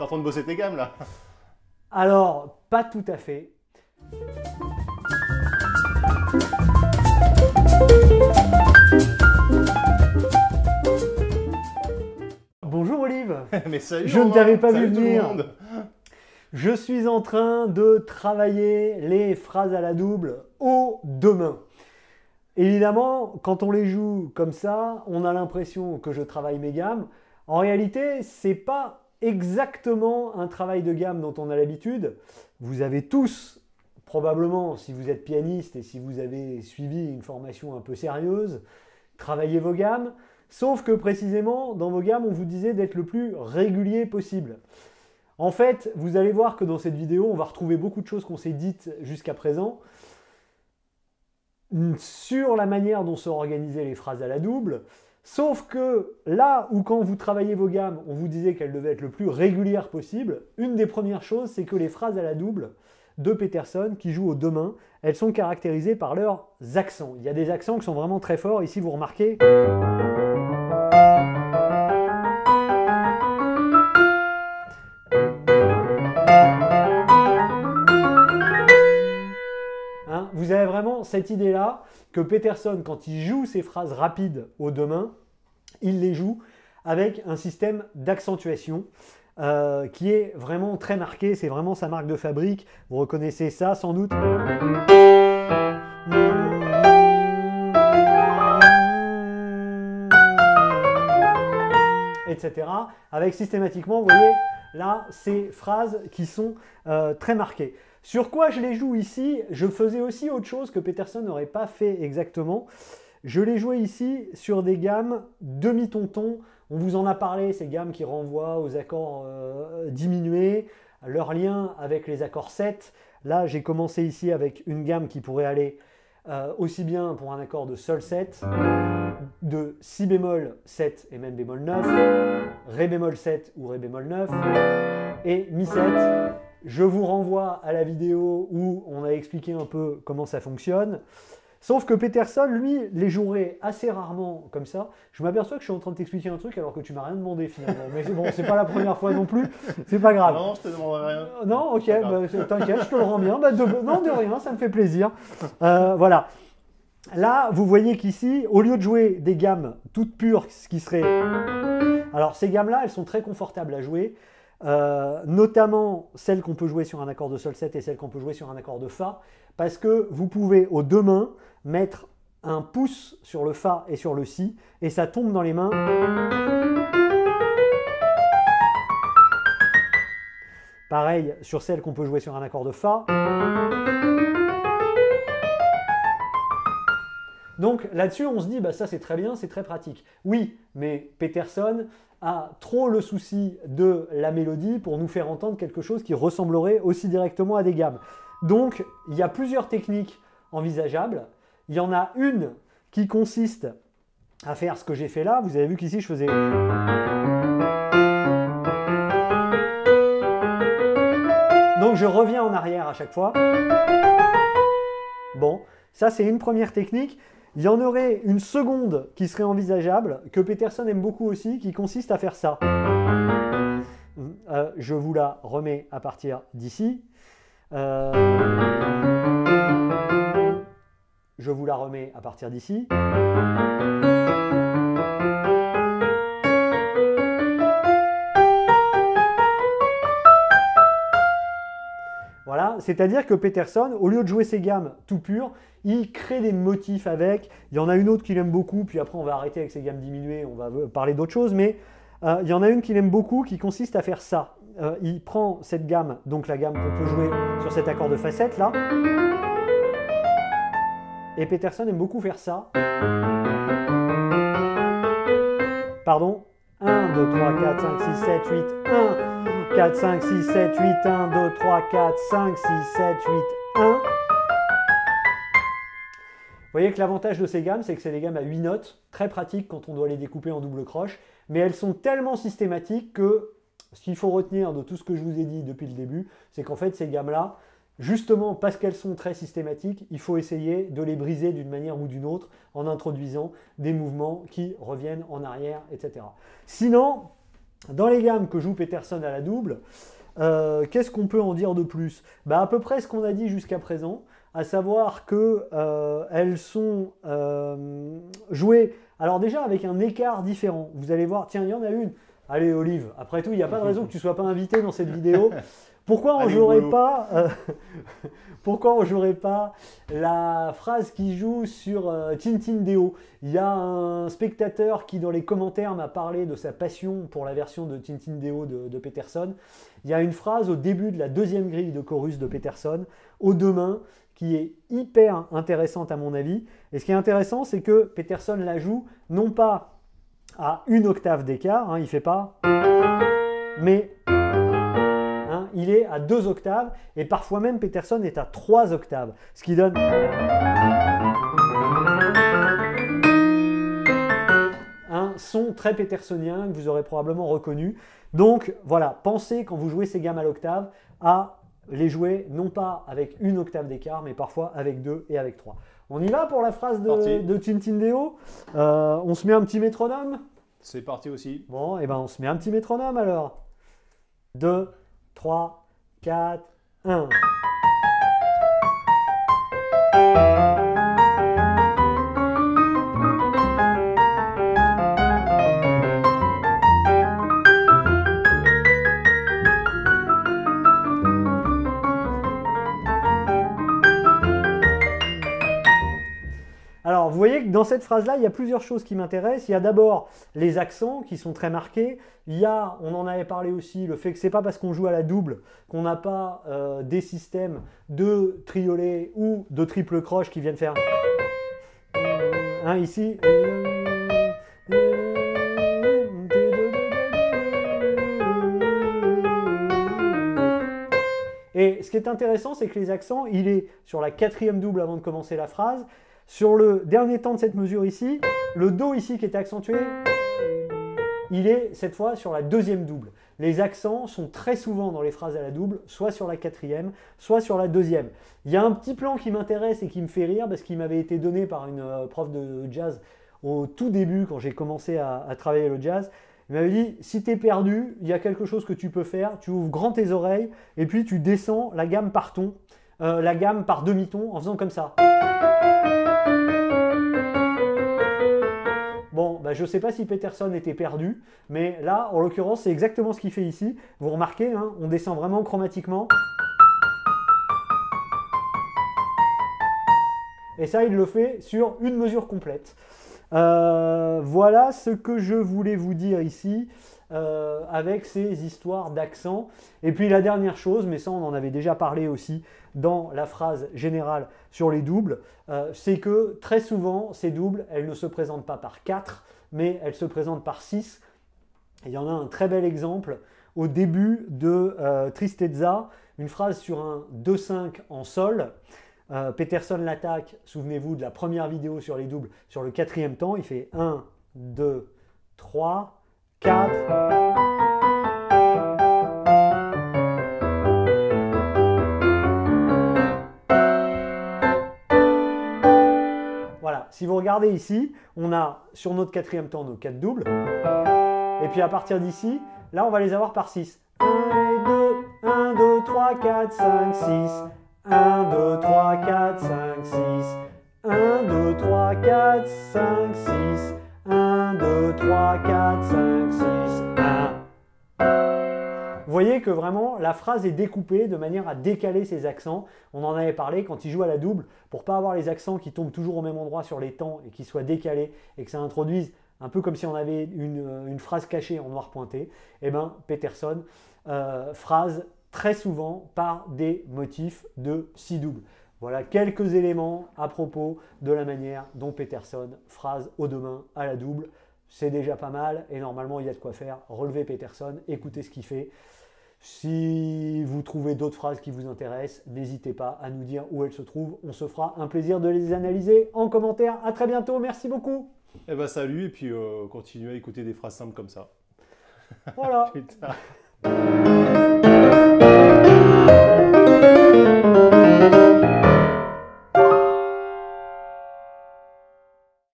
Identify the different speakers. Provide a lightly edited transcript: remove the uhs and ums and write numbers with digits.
Speaker 1: T'es en train de bosser tes gammes là?
Speaker 2: Alors, pas tout à fait. Bonjour Olive.
Speaker 1: Mais salut,
Speaker 2: Je ne t'avais pas vu
Speaker 1: salut tout le
Speaker 2: venir.
Speaker 1: monde.
Speaker 2: Je suis en train de travailler les phrases à la double aux deux mains. Évidemment, quand on les joue comme ça, on a l'impression que je travaille mes gammes. En réalité, c'est pas exactement un travail de gamme dont on a l'habitude. Vous avez tous, probablement, si vous êtes pianiste et si vous avez suivi une formation un peu sérieuse, travaillé vos gammes. Sauf que précisément, dans vos gammes, on vous disait d'être le plus régulier possible. En fait, vous allez voir que dans cette vidéo, on va retrouver beaucoup de choses qu'on s'est dites jusqu'à présent sur la manière dont sont organisées les phrases à la double. Sauf que là où quand vous travaillez vos gammes, on vous disait qu'elles devaient être le plus régulières possible, une des premières choses, c'est que les phrases à la double de Peterson, qui jouent aux deux mains, elles sont caractérisées par leurs accents. Il y a des accents qui sont vraiment très forts. Ici, vous remarquez... Vous avez vraiment cette idée-là que Peterson, quand il joue ces phrases rapides aux deux mains, il les joue avec un système d'accentuation qui est vraiment très marqué. C'est vraiment sa marque de fabrique. Vous reconnaissez ça sans doute. Etc. Avec systématiquement, vous voyez, là, ces phrases qui sont très marquées. Sur quoi je les joue ici? Je faisais aussi autre chose que Peterson n'aurait pas fait exactement. Je les jouais ici sur des gammes demi-ton-ton. On vous en a parlé, ces gammes qui renvoient aux accords diminués, leur lien avec les accords 7. Là, j'ai commencé ici avec une gamme qui pourrait aller aussi bien pour un accord de sol 7, de si bémol 7 et même bémol 9, ré bémol 7 ou ré bémol 9, et mi 7. Je vous renvoie à la vidéo où on a expliqué un peu comment ça fonctionne. Sauf que Peterson, lui, les jouerait assez rarement comme ça. Je m'aperçois que je suis en train de t'expliquer un truc alors que tu m'as rien demandé finalement. Mais bon, c'est pas la première fois non plus. C'est pas grave.
Speaker 1: Non, je te demanderai rien.
Speaker 2: Non, ok, bah, t'inquiète, je te le rends bien. Bah, non, de rien, ça me fait plaisir. Voilà. Là, vous voyez qu'ici, au lieu de jouer des gammes toutes pures, ce qui serait... Alors, ces gammes-là, elles sont très confortables à jouer. Notamment celles qu'on peut jouer sur un accord de sol 7 et celles qu'on peut jouer sur un accord de fa, parce que vous pouvez aux deux mains mettre un pouce sur le fa et sur le si, et ça tombe dans les mains. Pareil sur celles qu'on peut jouer sur un accord de fa. Donc là-dessus, on se dit, bah, ça c'est très bien, c'est très pratique. Oui, mais Peterson a trop le souci de la mélodie pour nous faire entendre quelque chose qui ressemblerait aussi directement à des gammes. Donc, il y a plusieurs techniques envisageables. Il y en a une qui consiste à faire ce que j'ai fait là. Vous avez vu qu'ici, je faisais... Donc, je reviens en arrière à chaque fois. Bon, ça c'est une première technique. Il y en aurait une seconde qui serait envisageable, que Peterson aime beaucoup aussi, qui consiste à faire ça. Je vous la remets à partir d'ici. Je vous la remets à partir d'ici. Voilà, c'est-à-dire que Peterson, au lieu de jouer ses gammes tout pures, il crée des motifs avec. Il y en a une autre qu'il aime beaucoup, puis après on va arrêter avec ses gammes diminuées, on va parler d'autre chose, mais il y en a une qu'il aime beaucoup qui consiste à faire ça. Il prend cette gamme, donc la gamme qu'on peut jouer sur cet accord de facette là, et Peterson aime beaucoup faire ça. Pardon, 1, 2, 3, 4, 5, 6, 7, 8, 1, 4, 5, 6, 7, 8, 1, 2, 3, 4, 5, 6, 7, 8, 1. Vous voyez que l'avantage de ces gammes, c'est que c'est des gammes à 8 notes, très pratiques quand on doit les découper en double croche, mais elles sont tellement systématiques que ce qu'il faut retenir de tout ce que je vous ai dit depuis le début, c'est qu'en fait ces gammes-là, justement parce qu'elles sont très systématiques, il faut essayer de les briser d'une manière ou d'une autre en introduisant des mouvements qui reviennent en arrière, etc. Sinon, Dans les gammes que joue Peterson à la double, qu'est-ce qu'on peut en dire de plus? À peu près ce qu'on a dit jusqu'à présent, à savoir que elles sont jouées, alors déjà avec un écart différent. Vous allez voir, tiens, il y en a une. Allez Olive, après tout, il n'y a pas de raison que tu ne sois pas invité dans cette vidéo. Pourquoi on ne jouerait pas la phrase qui joue sur Tintindéo? Il y a un spectateur qui, dans les commentaires, m'a parlé de sa passion pour la version de Tintindéo de Peterson. Il y a une phrase au début de la deuxième grille de chorus de Peterson, aux deux mains, qui est hyper intéressante à mon avis. Et ce qui est intéressant, c'est que Peterson la joue non pas à une octave d'écart, il ne fait pas, mais il est à 2 octaves, et parfois même Peterson est à 3 octaves, ce qui donne un son très petersonien que vous aurez probablement reconnu. Donc voilà, pensez quand vous jouez ces gammes à l'octave à les jouer non pas avec une octave d'écart, mais parfois avec 2 et avec 3. On y va pour la phrase de Tintindéo. On se met un petit métronome.
Speaker 1: C'est parti aussi.
Speaker 2: Bon, et ben on se met un petit métronome alors. 2, 3, 4, 1. Alors, vous voyez que dans cette phrase-là, il y a plusieurs choses qui m'intéressent. Il y a d'abord les accents qui sont très marqués. Il y a, on en avait parlé aussi, le fait que c'est pas parce qu'on joue à la double qu'on n'a pas des systèmes de triolet ou de triple croche qui viennent faire ici. Et ce qui est intéressant, c'est que les accents, il est sur la quatrième double avant de commencer la phrase. Sur le dernier temps de cette mesure ici, le Do ici qui est accentué, il est cette fois sur la deuxième double. Les accents sont très souvent dans les phrases à la double, soit sur la quatrième, soit sur la deuxième. Il y a un petit plan qui m'intéresse et qui me fait rire parce qu'il m'avait été donné par une prof de jazz au tout début quand j'ai commencé à travailler le jazz. Il m'avait dit, si tu es perdu, il y a quelque chose que tu peux faire, tu ouvres grand tes oreilles et puis tu descends la gamme par ton, la gamme par demi-ton en faisant comme ça. Bon, je ne sais pas si Peterson était perdu, mais là, en l'occurrence, c'est exactement ce qu'il fait ici. Vous remarquez, on descend vraiment chromatiquement. Et ça, il le fait sur une mesure complète. Voilà ce que je voulais vous dire ici avec ces histoires d'accent. Et puis la dernière chose, mais ça on en avait déjà parlé aussi dans la phrase générale sur les doubles, c'est que très souvent ces doubles, elles ne se présentent pas par 4, mais elles se présentent par 6. Et il y en a un très bel exemple au début de Tristezza, une phrase sur un 2-5 en sol. Peterson l'attaque, souvenez-vous de la première vidéo sur les doubles, sur le quatrième temps, il fait 1, 2, 3, 4. Voilà, si vous regardez ici, on a sur notre quatrième temps nos 4 doubles, et puis à partir d'ici, là on va les avoir par 6. 1 et 2, 1, 2, 3, 4, 5, 6. 1, 2, 3, 4, 5, 6. 1, 2, 3, 4, 5, 6. 1, 2, 3, 4, 5, 6, 1. Vous voyez que vraiment la phrase est découpée de manière à décaler ses accents. On en avait parlé quand il joue à la double, pour ne pas avoir les accents qui tombent toujours au même endroit sur les temps et qui soient décalés et que ça introduise un peu comme si on avait une phrase cachée en noir pointé. Et bien Peterson, phrase très souvent par des motifs de si double. Voilà quelques éléments à propos de la manière dont Peterson phrase aux deux mains à la double. C'est déjà pas mal et normalement il y a de quoi faire. Relevez Peterson, écoutez ce qu'il fait. Si vous trouvez d'autres phrases qui vous intéressent, n'hésitez pas à nous dire où elles se trouvent. On se fera un plaisir de les analyser en commentaire. À très bientôt, merci beaucoup.
Speaker 1: Eh ben salut et puis continuez à écouter des phrases simples comme ça.
Speaker 2: Voilà.
Speaker 1: Putain.